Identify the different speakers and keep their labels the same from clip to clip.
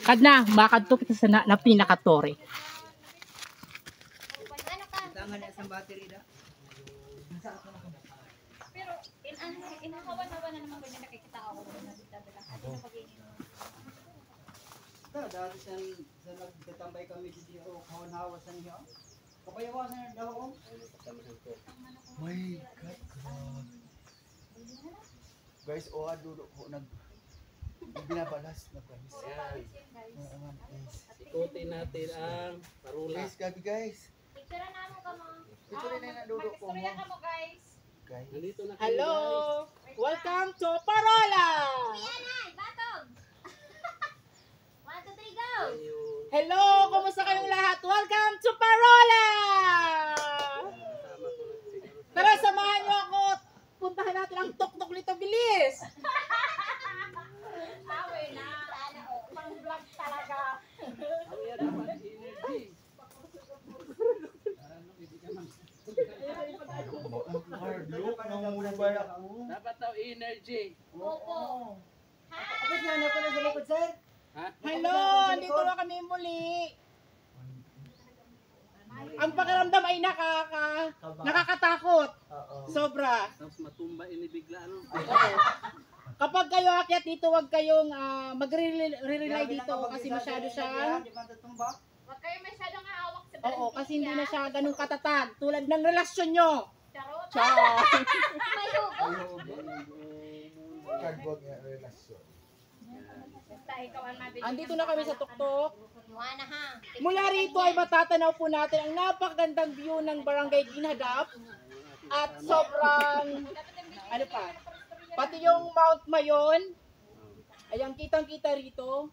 Speaker 1: Kadna, makadto kita sa na pinakatore.
Speaker 2: Pero inahawan-hawan na naman ko niya nakikita ako.
Speaker 3: Dahil sa nagtatambay kami dito, kawan-hawa sa niya. Kapayawasan na daw ako. My God. Guys, dudok po binabalas na guys.
Speaker 4: Ikutin natin ang parula.
Speaker 3: Guys, gabi guys.
Speaker 2: Picture na mo ka mo.
Speaker 3: Picture na yung dudok ko mo.
Speaker 2: Picture na mo guys.
Speaker 3: Guys.
Speaker 4: Nandito na kayo,
Speaker 1: Hello!
Speaker 4: guys.
Speaker 1: Welcome to Parola!
Speaker 2: Yan ay, batog. 1, 2, 3, go.
Speaker 1: Hello! Kumusta kayong lahat? Welcome to Parola!
Speaker 4: Kasama ko na siguro.
Speaker 1: Tara, samahan niyo ako. Puntahan natin ang tok-tok nito, bilis!
Speaker 2: Awe na. Pang-vlog talaga.
Speaker 4: Ang yan naman, energy. Dapat daw energy.
Speaker 2: Opo.
Speaker 3: Kapit niya na pala sa likod, sir.
Speaker 4: Ha?
Speaker 1: Hello! Andito na kami muli. Ang pakiramdam ay nakakatakot. Sobra.
Speaker 4: Tapos matumba ini bigla, ano?
Speaker 1: Kapag kayo akyat dito, huwag kayong magre-rely dito kasi masyado siyang...
Speaker 2: Huwag kayo masyadong aawak sa
Speaker 1: Oo, kasi hindi na siya ganun katatag. Tulad ng relasyon nyo.
Speaker 2: Charot.
Speaker 1: Ciao!
Speaker 2: May hugot.
Speaker 3: Kagwag nga relasyon.
Speaker 2: Basta ikaw ang mabili.
Speaker 1: Andito na kami sa tuktok.
Speaker 2: Iwana ha.
Speaker 1: Mula rito ay matatanaw po natin ang napakagandang view ng Barangay Ginhadap. At sobrang, ano pa, pati yung Mount Mayon. Ayan, kitang-kita rito.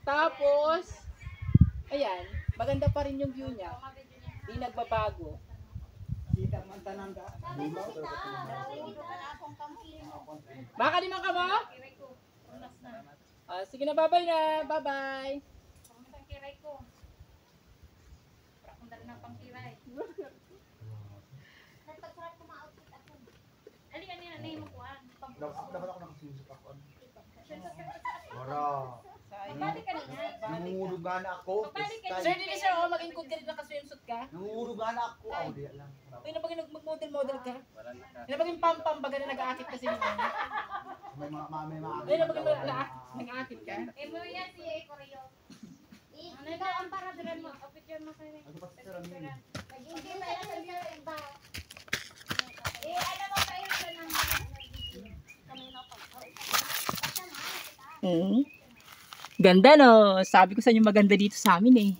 Speaker 1: Tapos, ayan, maganda pa rin yung view niya. Hindi nagbabago.
Speaker 3: Kita man tananda.
Speaker 1: Baka di man ka mo? Sige na, bye-bye na. Bye-bye.
Speaker 2: Pangkiray ko. Prakundar na pangkiray. Nagpagsurat ko ma-outfit ako. Alika nila na yung makuhaan.
Speaker 3: Dapat ako nakasusok ako. Wala.
Speaker 2: Pabalik ka nila.
Speaker 3: Nangungurugan ako.
Speaker 2: Pabalik ka
Speaker 1: Sir, hindi sir, maging good ka rin naka-swimsuit ka.
Speaker 3: Nangungurugan ako. Di lang.
Speaker 1: Uy, na bagay mag-model-model ka.
Speaker 4: Wala na ka.
Speaker 1: Na bagay pam-pam baga na nag-aakit kasi mo.
Speaker 3: May mga
Speaker 1: Uy, na bagay nag-aakit ka.
Speaker 2: Eh mo yan si Koryo. Ano daw ang paradaran mo? O picture mo kayo.
Speaker 3: Ano pa sa ramin?
Speaker 2: Hindi ba yan sa iba? Eh, alam mo kayo sa nang kanina pa.
Speaker 1: Ganda no. Sabi ko sa inyo maganda dito sa amin eh.